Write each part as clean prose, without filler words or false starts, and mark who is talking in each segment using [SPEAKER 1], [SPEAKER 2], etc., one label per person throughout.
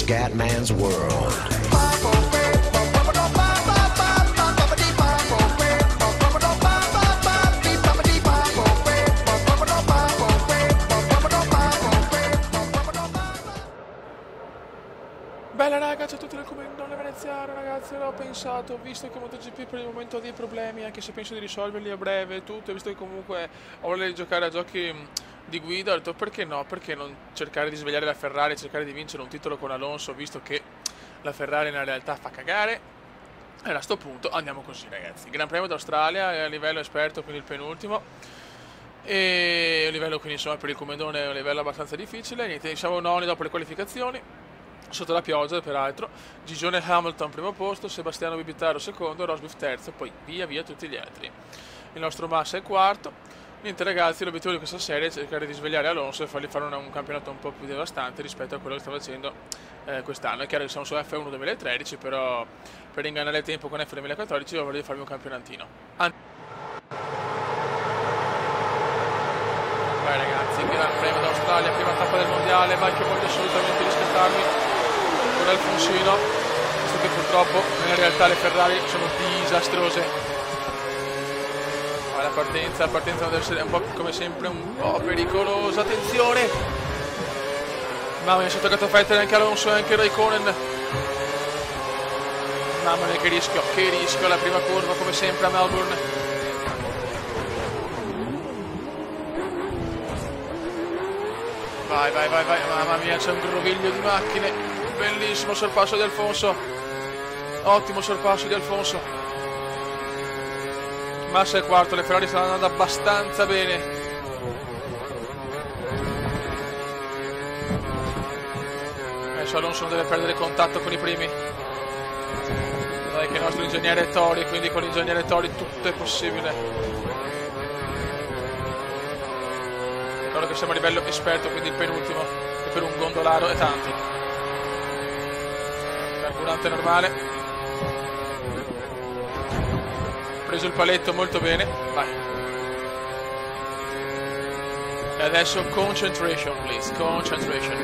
[SPEAKER 1] Scatman's World.
[SPEAKER 2] Bella raga, ciao a tutti dal Comandone Veneziano, ragazzi, l'ho pensato, visto che MotoGP per il momento ha dei problemi, anche se penso di risolverli a breve e tutto, visto che comunque ho voglia di giocare a giochi di guida, ho detto perché no, perché non cercare di svegliare la Ferrari e cercare di vincere un titolo con Alonso, visto che la Ferrari nella realtà fa cagare. E a sto punto andiamo così, ragazzi. Gran Premio d'Australia, è a livello esperto, quindi il penultimo. E a livello, quindi insomma, per il Comandone è un livello abbastanza difficile. Niente, siamo noni dopo le qualificazioni, sotto la pioggia peraltro. Gigione Hamilton primo posto, Sebastiano Bibitaro secondo, Rosberg terzo, poi via via tutti gli altri. Il nostro Massa è quarto. Niente ragazzi, l'obiettivo di questa serie è cercare di svegliare Alonso e fargli fare un campionato un po' più devastante rispetto a quello che sta facendo quest'anno. È chiaro che siamo su F1 2013, però per ingannare il tempo con F 2014 io vorrei farmi un campionatino. Vai ragazzi, Gran Premio d'Australia, prima tappa del mondiale, vai che voglio assolutamente riscattarmi con Alfonsino, visto che purtroppo in realtà le Ferrari sono disastrose. La partenza deve essere un po' come sempre un po' pericolosa, attenzione! Mamma mia, si è toccato a fightare anche Alonso e anche Raikkonen. Mamma mia, che rischio la prima curva come sempre a Melbourne. Vai, mamma mia, c'è un groviglio di macchine. Bellissimo sorpasso di Alfonso. Ottimo sorpasso di Alfonso. Massa è quarto, le Ferrari stanno andando abbastanza bene. Adesso Alonso non deve perdere contatto con i primi. Dai che il nostro ingegnere è Tori, quindi con l'ingegnere Tori tutto è possibile. Ricordo che siamo a livello esperto, quindi il penultimo, e per un gondolaro è tanto. Carburante normale. Preso il paletto molto bene, vai. E adesso concentration please, concentration.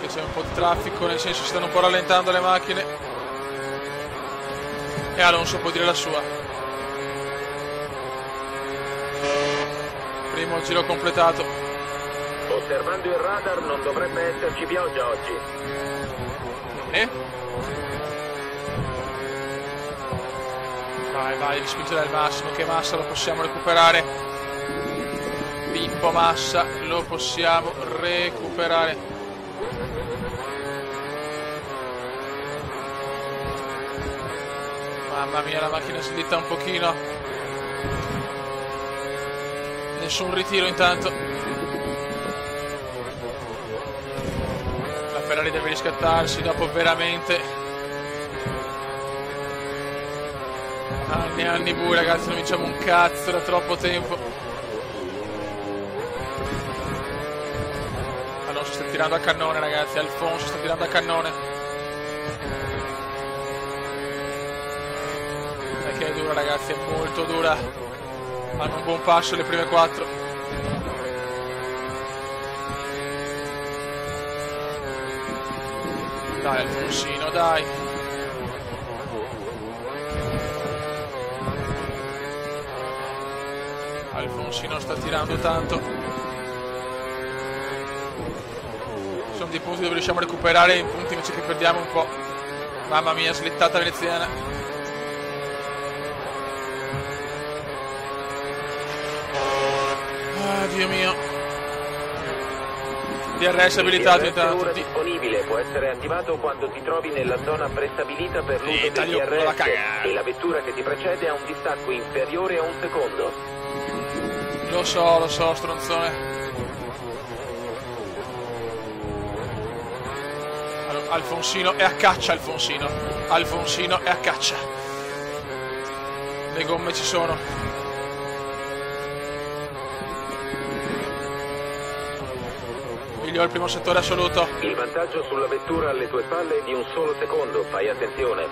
[SPEAKER 2] Perché c'è un po' di traffico, nel senso si stanno un po' rallentando le macchine. E Alonso può dire la sua. Primo giro completato.
[SPEAKER 3] Osservando il radar non dovrebbe esserci pioggia oggi.
[SPEAKER 2] Vai, spingere al massimo, che Massa lo possiamo recuperare. Pippo Massa lo possiamo recuperare. Mamma mia, la macchina si slitta un pochino. Nessun ritiro intanto. La Ferrari deve riscattarsi dopo veramente anni bui, ragazzi, non vinciamo un cazzo da troppo tempo. Alonso sta tirando a cannone, ragazzi, Alfonso sta tirando a cannone. Perché è dura, ragazzi, è molto dura. Hanno un buon passo le prime 4. Dai Alfonsino, dai. Alfonsino sta tirando tanto. Sono dei punti dove riusciamo a recuperare, in punti invece che perdiamo un po'. Mamma mia, slittata veneziana. Dio mio. DRS abilitato intanto.
[SPEAKER 3] Il disponibile può essere attivato quando ti trovi nella zona prestabilita per l'uso del DRS e la vettura che ti precede ha un distacco inferiore a un secondo.
[SPEAKER 2] Lo so, stronzone. Allora, Alfonsino è a caccia, Alfonsino è a caccia. Le gomme ci sono. Miglior primo settore assoluto.
[SPEAKER 3] Il vantaggio sulla vettura alle tue spalle è di un solo secondo, fai attenzione.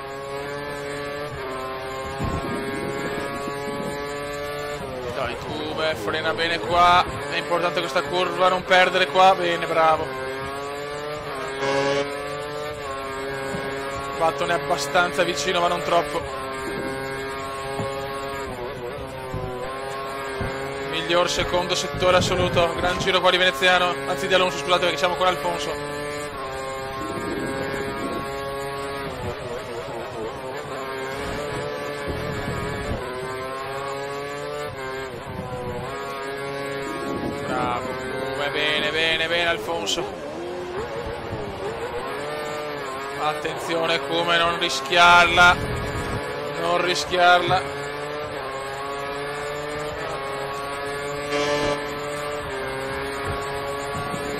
[SPEAKER 2] Dai Come, frena bene qua. È importante questa curva, non perdere qua. Bene, bravo. Button è abbastanza vicino ma non troppo. Miglior secondo settore assoluto. Gran giro qua di Veneziano, anzi di Alonso, scusate, perché siamo con Alfonso. Bravo, bene, bene, bene Alfonso. Attenzione Come, non rischiarla. Non rischiarla.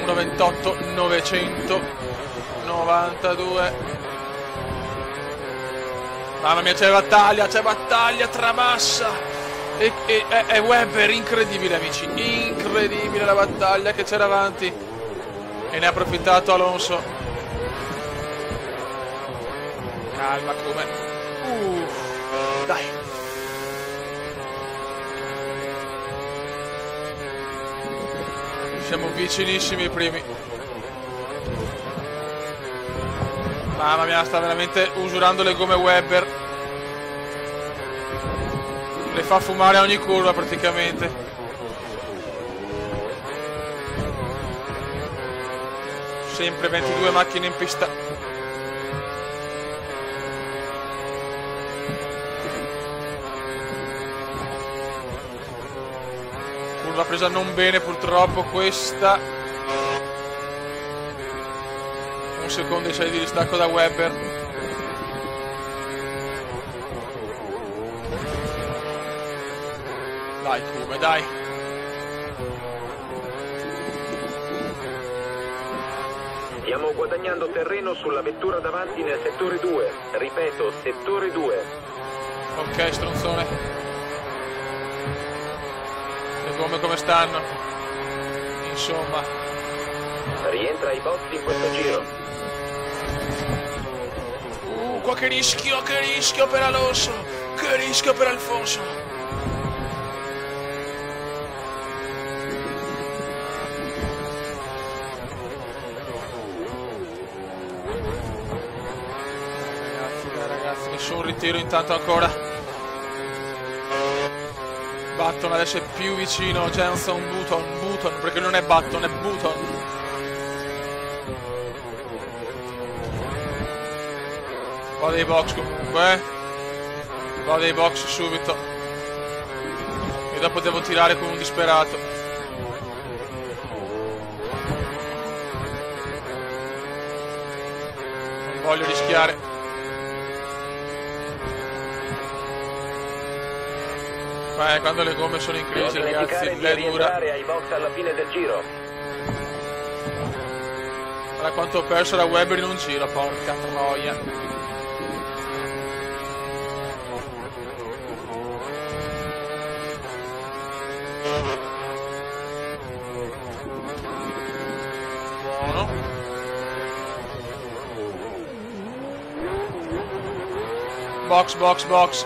[SPEAKER 2] 1:28 992. Mamma mia, c'è battaglia tra Massa e Webber. Incredibile amici, incredibile la battaglia che c'era avanti e ne ha approfittato Alonso. Calma Come. Dai. Siamo vicinissimi ai primi. Mamma mia, sta veramente usurando le gomme Webber. Le fa fumare a ogni curva praticamente. Sempre 22 macchine in pista. Curva presa non bene purtroppo questa. 1 secondo e 6 di distacco da Webber. Dai Come, dai.
[SPEAKER 3] Stiamo guadagnando terreno sulla vettura davanti nel settore 2. Ripeto, settore 2.
[SPEAKER 2] Ok, stronzone. Le gomme come stanno? Insomma.
[SPEAKER 3] Rientra ai box in questo giro.
[SPEAKER 2] Qua che rischio per Alonso. Che rischio per Alfonso. Ragazzi, nessun ritiro intanto ancora. Button adesso è più vicino. Jenson, Button, perché non è Button, è Button. Va dei box comunque. Va dei box subito. E dopo devo tirare come un disperato. Non voglio rischiare. Quando le gomme sono in crisi, ragazzi, è dura.
[SPEAKER 3] Ai box alla fine del giro.
[SPEAKER 2] Guarda quanto ho perso da Webber in un giro, porca troia. Buono. Box.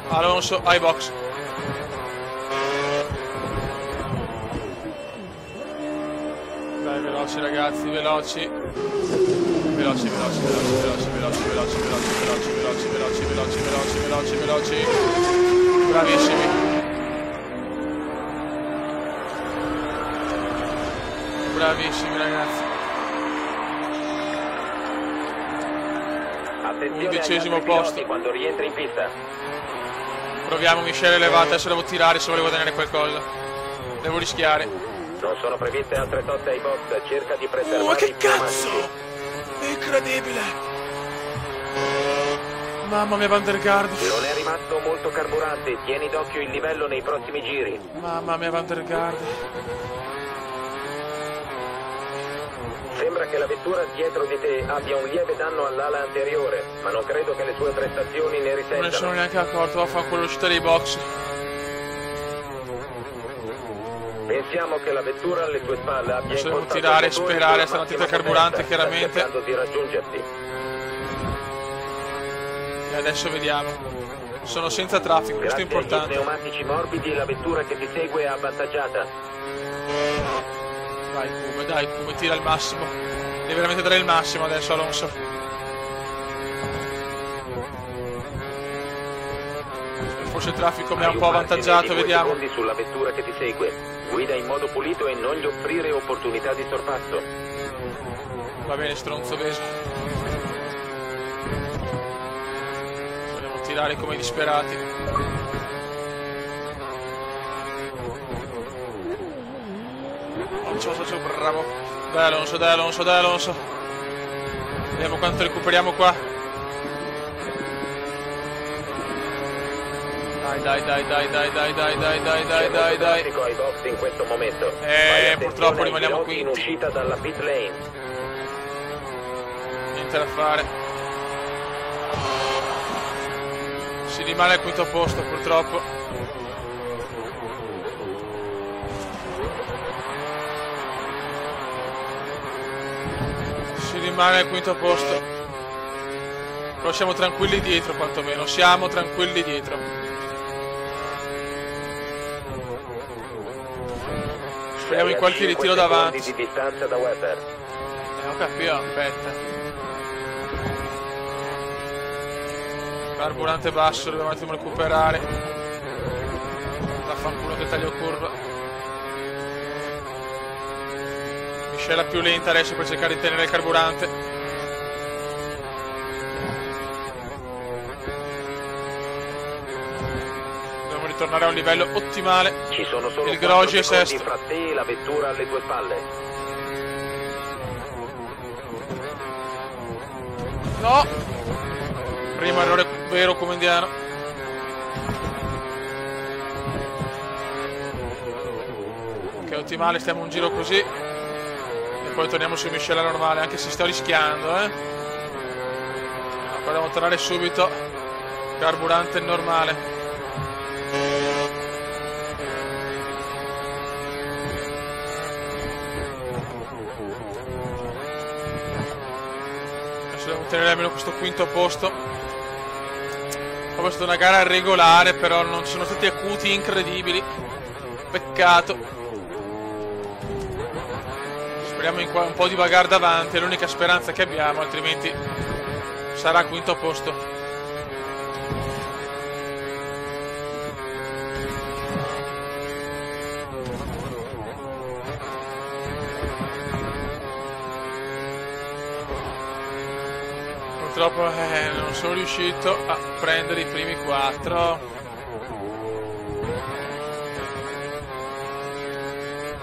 [SPEAKER 2] Alonso ai box. Dai, veloci ragazzi, veloci. Veloci. Bravissimi. Bravissimi ragazzi. 11° posto.
[SPEAKER 3] Quando rientri in pista.
[SPEAKER 2] Proviamo Michele elevata, adesso devo tirare se volevo ottenere qualcosa. Devo rischiare.
[SPEAKER 3] Non sono previste altre totte ai box, cerca di preservare
[SPEAKER 2] che cazzo! Incredibile! Mamma mia, Van der Garde.
[SPEAKER 3] Non è rimasto molto carburante, tieni d'occhio il livello nei prossimi giri.
[SPEAKER 2] Mamma mia, Van der Garde.
[SPEAKER 3] Sembra che la vettura dietro di te abbia un lieve danno all'ala anteriore, ma non credo che le sue prestazioni ne risentano.
[SPEAKER 2] Non ne sono neanche accorto, vaffanculo, l'uscita dei box.
[SPEAKER 3] Pensiamo che la vettura alle tue spalle abbia
[SPEAKER 2] adesso devo tirare e sperare, sta notizia carburante chiaramente.
[SPEAKER 3] Cercando di raggiungerti.
[SPEAKER 2] E adesso vediamo. Sono senza traffico, questo è importante.
[SPEAKER 3] Grazie agli pneumatici morbidi la vettura che ti segue è avvantaggiata.
[SPEAKER 2] Dai Come, tira il massimo. Devi veramente dare il massimo adesso, Alonso. Forse il traffico mi ha un po' avvantaggiato, vediamo.
[SPEAKER 3] Secondi sulla vettura che ti segue. Guida in modo pulito e non gli offrire opportunità di sorpasso.
[SPEAKER 2] Va bene, stronzo Veso. Dobbiamo tirare come disperati. Bravo. Dai Alonso. Vediamo quanto recuperiamo qua. Dai.
[SPEAKER 3] Ai box in questo momento.
[SPEAKER 2] Purtroppo rimaniamo qui.
[SPEAKER 3] In uscita dalla pit lane.
[SPEAKER 2] Niente da fare. Si rimane al quinto posto, purtroppo. Rimane al quinto posto. Però siamo tranquilli dietro, quantomeno. Siamo tranquilli dietro. Speriamo in qualche ritiro davanti.
[SPEAKER 3] Di distanza da Webber.
[SPEAKER 2] Ho capito, aspetta. Carburante basso, dobbiamo un attimo recuperare. Vaffanculo che taglio curva. Miscela più lenta adesso per cercare di tenere il carburante. Dobbiamo ritornare a un livello ottimale.
[SPEAKER 3] Ci sono solo
[SPEAKER 2] il Grosjean è sesto.
[SPEAKER 3] Fra te e la vettura alle tue spalle.
[SPEAKER 2] No! Primo errore vero come indiano. Ok, ottimale, stiamo un giro così. Poi torniamo su miscela normale, anche se sto rischiando, Poi dobbiamo tornare subito. Carburante normale. Adesso dobbiamo tenere almeno questo quinto posto. Poi è stata una gara regolare, però non sono stati acuti incredibili. Peccato. Speriamo in un po' di bagarre davanti, è l'unica speranza che abbiamo, altrimenti sarà quinto posto. Purtroppo non sono riuscito a prendere i primi 4.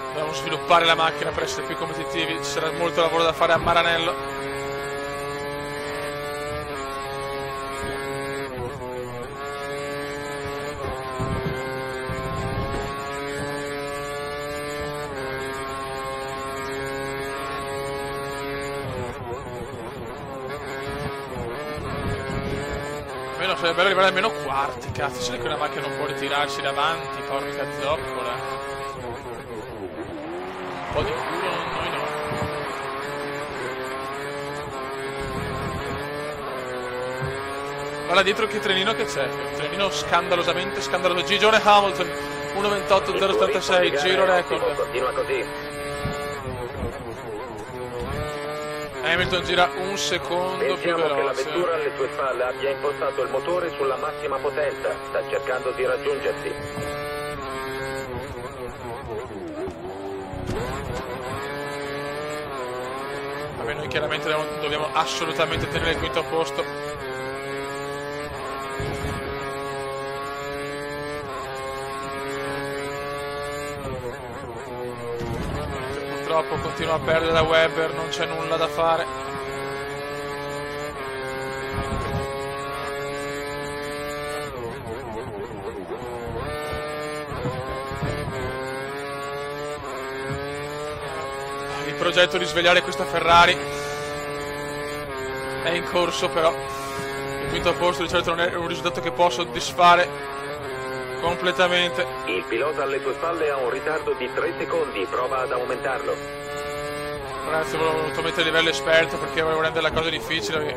[SPEAKER 2] Dobbiamo sviluppare la macchina per essere più competitivi, ci sarà molto lavoro da fare a Maranello. Almeno sarebbe bello arrivare almeno quarti, cazzo, se che una macchina non può ritirarsi davanti, porca zoppola. Un po' di culo, noi no. Guarda dietro che trenino che c'è. Un trenino scandalosamente scandaloso. Gigione Hamilton 1:28.086, giro record.
[SPEAKER 3] Continua così.
[SPEAKER 2] Hamilton gira un secondo più veloce.
[SPEAKER 3] Che la vettura alle tue spalle abbia impostato il motore sulla massima potenza. Sta cercando di raggiungerti.
[SPEAKER 2] Noi chiaramente dobbiamo assolutamente tenere il quinto posto. Purtroppo continua a perdere da Webber, non c'è nulla da fare. Il progetto di svegliare questa Ferrari è in corso, però il quinto posto di certo non è un risultato che può soddisfare completamente.
[SPEAKER 3] Il pilota alle tue spalle ha un ritardo di 3 secondi, prova ad aumentarlo.
[SPEAKER 2] Ragazzi, avevo voluto mettere il livello esperto perché volevo rendere la cosa difficile.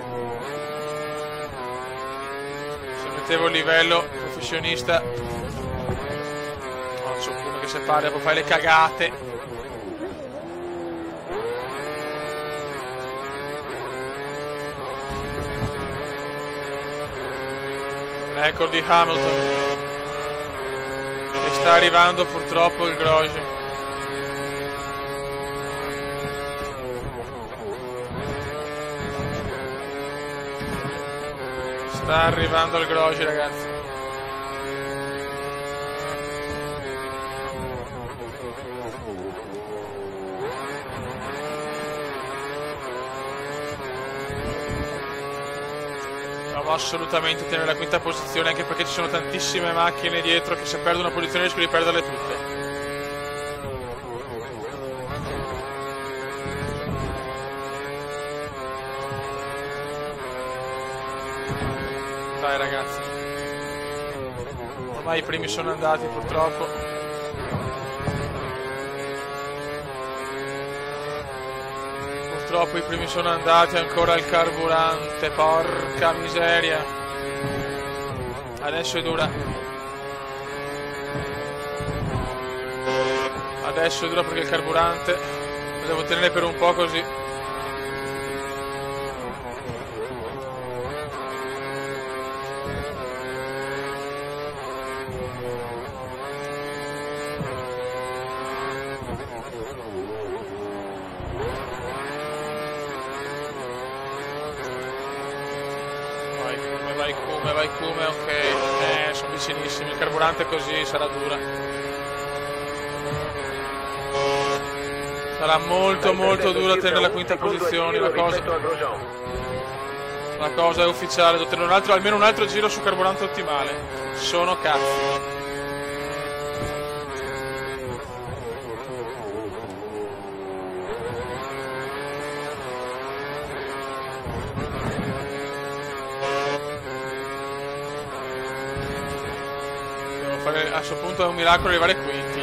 [SPEAKER 2] Se mettevo il livello professionista. Non so come che separa, poi fai le cagate. Record di Hamilton. E sta arrivando purtroppo il Grosjean. Sta arrivando il Grosjean, ragazzi. Dobbiamo assolutamente tenere la quinta posizione, anche perché ci sono tantissime macchine dietro che se perdono una posizione rischio di perderle tutte. Dai ragazzi, ormai i primi sono andati purtroppo. Purtroppo i primi sono andati, ancora il carburante, porca miseria. Adesso è dura. Adesso è dura perché il carburante lo devo tenere per un po' così. Vai come, ok, sono vicinissimi, il carburante così sarà dura. Sarà molto dura tenere la quinta posizione, la cosa è ufficiale, devo tenere almeno un altro giro su carburante ottimale. Sono cazzi. A questo punto è un miracolo arrivare quinti,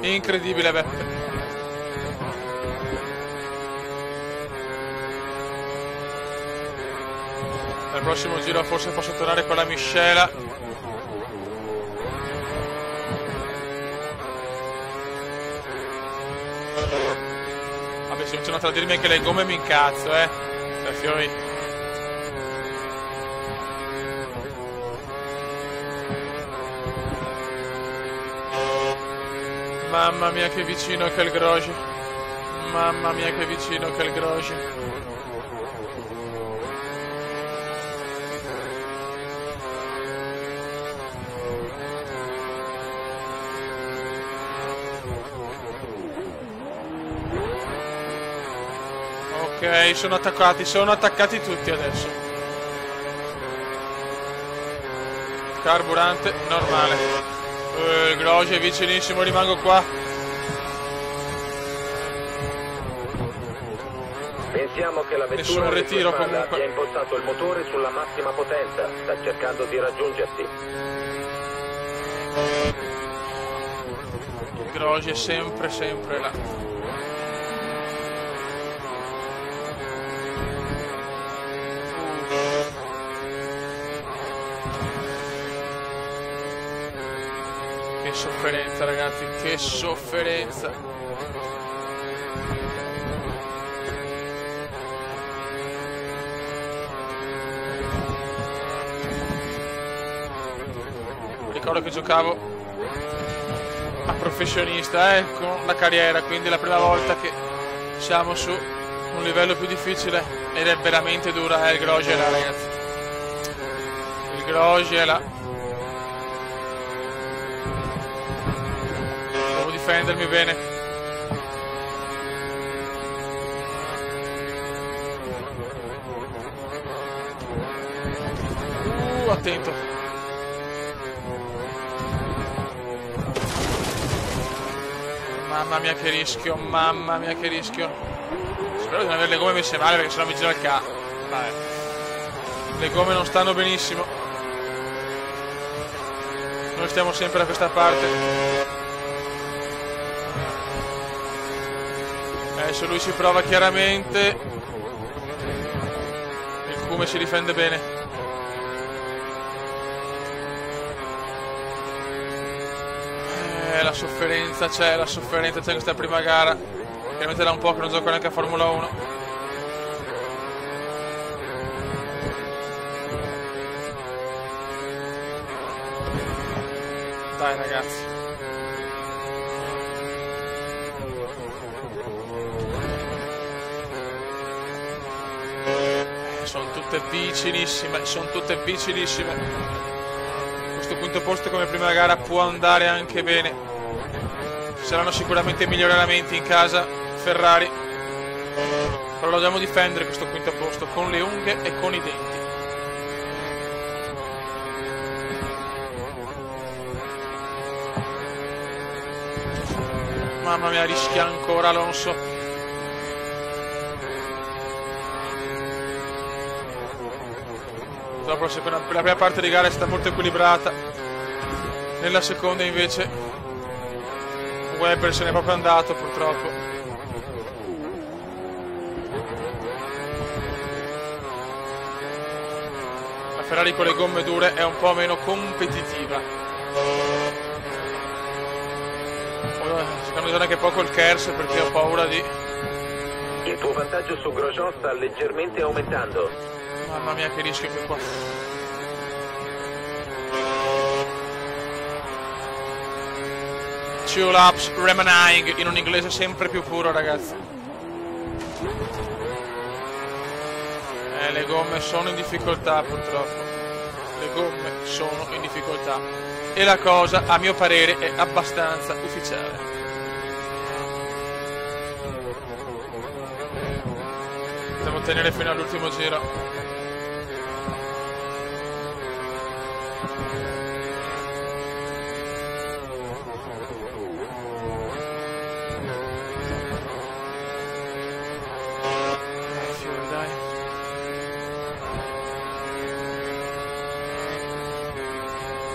[SPEAKER 2] incredibile, beh. Nel prossimo giro forse posso tornare con la miscela. Vabbè, se continuano a dirmi che le gomme mi incazzo, per fiori. Mamma mia che vicino che è il Grosjean. Mamma mia che vicino che è il Grosjean. Ok, sono attaccati tutti adesso. Carburante normale. Il Grosjean è vicinissimo, rimango qua.
[SPEAKER 3] Pensiamo che la vettura abbia impostato il motore sulla massima potenza, sta cercando di raggiungerti.
[SPEAKER 2] Il Grosjean è sempre là. Che sofferenza ragazzi, che sofferenza. Ricordo che giocavo a professionista con la carriera, quindi è la prima volta che siamo su un livello più difficile ed è veramente dura. Il Grosjean là ragazzi, il Grosjean là. Difendermi bene. Attento. Mamma mia che rischio, mamma mia che rischio. Spero di non avere le gomme messe male perché sennò mi gira il ca. Vabbè. Le gomme non stanno benissimo. Noi stiamo sempre da questa parte. Adesso lui si prova chiaramente. Il Cume si difende bene. la sofferenza c'è in questa prima gara. Chiaramente da un po' che non gioco neanche a Formula 1. Dai ragazzi. Sono tutte vicinissime, Questo quinto posto come prima gara può andare anche bene. Ci saranno sicuramente miglioramenti in casa Ferrari, però lo dobbiamo difendere questo quinto posto con le unghie e con i denti. Mamma mia, rischia ancora Alonso. Dopo la prima parte di gara è stata molto equilibrata, nella seconda invece Webber se n'è proprio andato purtroppo. La Ferrari con le gomme dure è un po' meno competitiva. Cercano di usare anche poco il KERS perché ho paura di...
[SPEAKER 3] Il tuo vantaggio su Grosjean sta leggermente aumentando.
[SPEAKER 2] Mamma mia che rischio che qua. Two laps remaining in un inglese sempre più puro ragazzi. Le gomme sono in difficoltà purtroppo. Le gomme sono in difficoltà. E la cosa a mio parere è abbastanza ufficiale. Devo tenere fino all'ultimo giro.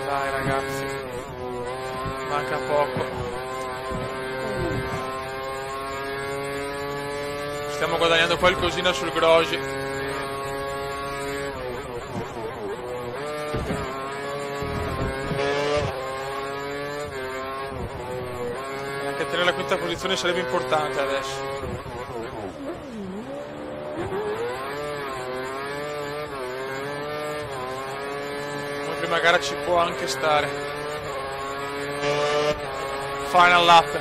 [SPEAKER 2] Dai ragazzi, manca poco. Stiamo guadagnando qualcosina sul Grosjean. Anche tenere la quinta posizione sarebbe importante adesso. Prima gara ci può anche stare. Final lap.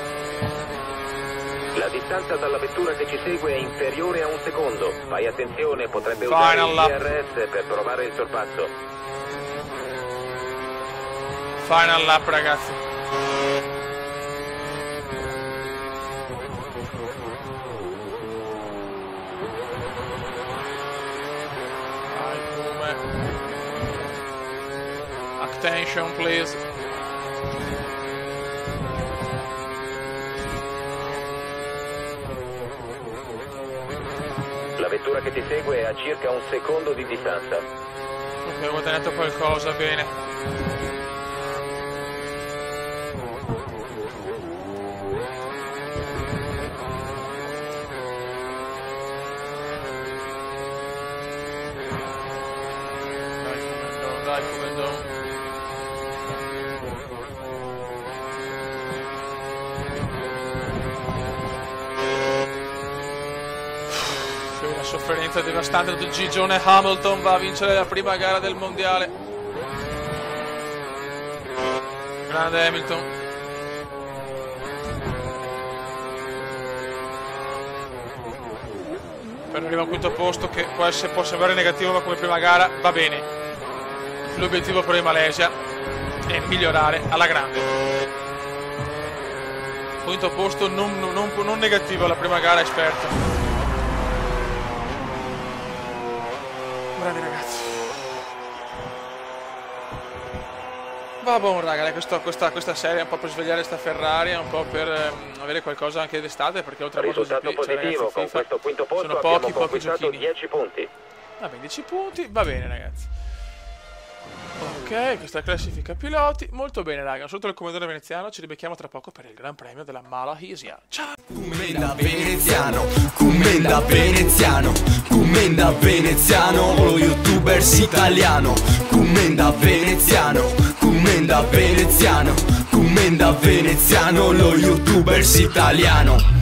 [SPEAKER 3] La distanza dalla vettura che ci segue è inferiore a un secondo. Fai attenzione, potrebbe usare il DRS per provare il sorpasso.
[SPEAKER 2] Final lap ragazzi. Attention please.
[SPEAKER 3] La vettura che ti segue è a circa un secondo di distanza.
[SPEAKER 2] Ok, ho guadagnato qualcosa, bene. Dai, come la sofferenza devastante di Gigione. Hamilton va a vincere la prima gara del mondiale. Grande Hamilton. Per arrivare al quinto posto che può sembrare negativo, ma come prima gara va bene. L'obiettivo per il Malesia è migliorare alla grande. Quinto posto non negativo, la prima gara esperto. Bravi ragazzi. Va buon raga, questa serie è un po' per svegliare sta Ferrari, è un po' per avere qualcosa anche d'estate, perché oltre a
[SPEAKER 3] risultato positivo, con questo quinto posto
[SPEAKER 2] sono
[SPEAKER 3] pochi
[SPEAKER 2] giochini.
[SPEAKER 3] 10 punti.
[SPEAKER 2] Vabbè, 10 punti, va bene ragazzi. Ok, questa è la classifica piloti. Molto bene raga, sotto il comandante veneziano. Ci ribecchiamo tra poco per il Gran Premio della Malaysia. Ciao.
[SPEAKER 1] Commenda veneziano, commenda veneziano, commenda veneziano, lo youtubers italiano. Commenda veneziano, commenda veneziano, commenda commenda veneziano, lo youtubers italiano.